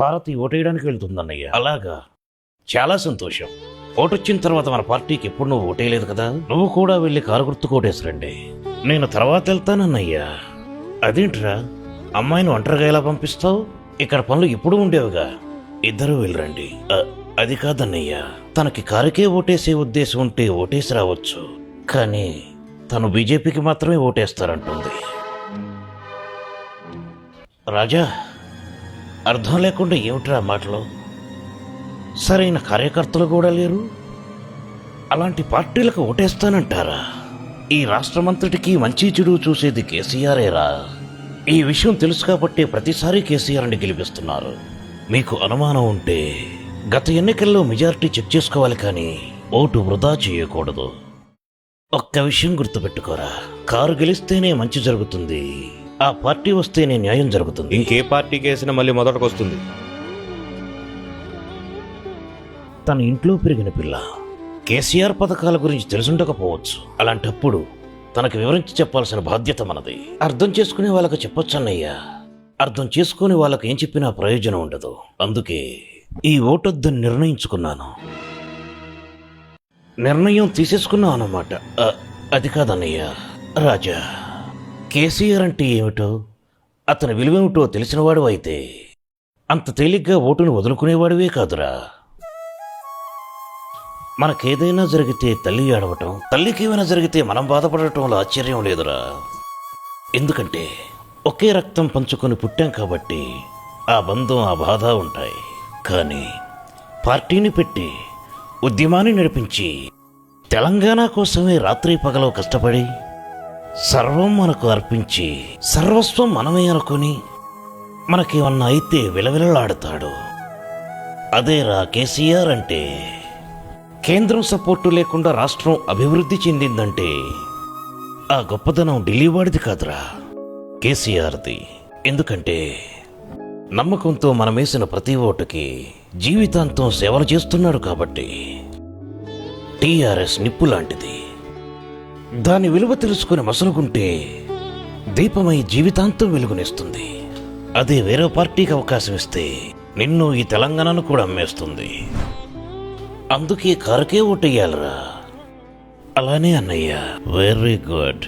భారతి ఓటేయడానికి వెళ్తుందన్నయ్య. అలాగా, చాలా సంతోషం. ఓటొచ్చిన తర్వాత మన పార్టీకి ఎప్పుడు నువ్వు ఓటేయలేదు కదా, నువ్వు కూడా వెళ్ళి కారు గుర్తుకు ఓటేసిరండి. నేను తర్వాత వెళ్తానన్నయ్యా. అదేంట్రా, అమ్మాయిని ఒంటరిగా ఎలా పంపిస్తావు? ఇక్కడ పనులు ఎప్పుడు ఉండేవిగా. ఇద్దరు వెళ్ళరండి. అది కాదన్నయ్యా, తనకి కారుకే ఓటేసే ఉద్దేశం ఉంటే ఓటేసి రావచ్చు, కానీ తను బీజేపీకి మాత్రమే ఓటేస్తారంటుంది. రాజా, అర్థం లేకుండా ఏమిట్రా మాటలు? సరైన కార్యకర్తలు కూడా లేరు, అలాంటి పార్టీలకు ఓటేస్తానంటారా? ఈ రాష్ట్రమంతటికీ మంచి చెడు చూసేది కేసీఆరేరా. ఈ విషయం తెలుసు కాబట్టి ప్రతిసారి కేసీఆర్ని గెలిపిస్తున్నారు. మీకు అనుమానం ఉంటే గత ఎన్నికల్లో మెజారిటీ చెక్ చేసుకోవాలి, కానీ ఓటు వృధా చేయకూడదు. ఒక్క విషయం గుర్తుపెట్టుకోరా, కారు గెలిస్తేనే మంచి జరుగుతుంది, ఆ పార్టీ వస్తేనే న్యాయం జరుగుతుంది. ఇంకే పార్టీకి వేసినా మళ్ళీ మొదటికి వస్తుంది. తన ఇంట్లో పెరిగిన పిల్ల కేసీఆర్ పథకాల గురించి తెలుసుండకపోవచ్చు. అలాంటప్పుడు తనకు వివరించి చెప్పాల్సిన బాధ్యత మనది. అర్థం చేసుకునే వాళ్ళకు చెప్పొచ్చు అన్నయ్యా, అర్థం చేసుకునే వాళ్ళకి ఏం చెప్పినా ప్రయోజనం ఉండదు. అందుకే ఈ ఓటొద్దని నిర్ణయించుకున్నాను. నిర్ణయం తీసేసుకున్నాను అన్నమాట. అది కాదన్నయ్యా, రాజా, కేసీఆర్ అంటే ఏమిటో, అతని విలువేమిటో తెలిసినవాడు అయితే అంత తేలిగ్గా ఓటును వదులుకునేవాడివే కాదురా. మనకేదైనా జరిగితే తల్లి ఏడవటం, తల్లికి ఏమైనా జరిగితే మనం బాధపడటంలో ఆశ్చర్యం లేదురా. ఎందుకంటే ఒకే రక్తం పంచుకొని పుట్టాం కాబట్టి ఆ బంధం, ఆ బాధ ఉంటాయి. కానీ పార్టీని పెట్టి ఉద్యమాన్ని నడిపించి తెలంగాణ కోసమే రాత్రి పగలు కష్టపడి సర్వం మనకు అర్పించి సర్వస్వం మనమే అనుకుని మనకేమన్నా అయితే విలవిలలాడతాడు. అదేరా కేసీఆర్ అంటే. కేంద్రం సపోర్టు లేకుండా రాష్ట్రం అభివృద్ధి చెందిందంటే ఆ గొప్పదనం ఢిల్లీ వాడిది కాదురా, కేసీఆర్ది. ఎందుకంటే నమ్మకంతో మనమేసిన ప్రతి ఓటుకి జీవితాంతం సేవలు చేస్తున్నాడు కాబట్టి. టీఆర్ఎస్ నిప్పు లాంటిది, దాని విలువ తెలుసుకుని మసలుకుంటే దీపమై జీవితాంతం వెలుగునిస్తుంది. అదే వేరే పార్టీకి అవకాశం ఇస్తే నిన్ను, ఈ తెలంగాణను కూడా అమ్మేస్తుంది. అందుకే కారుకే ఓటేయాలరా. అలానే అన్నయ్య. Very good.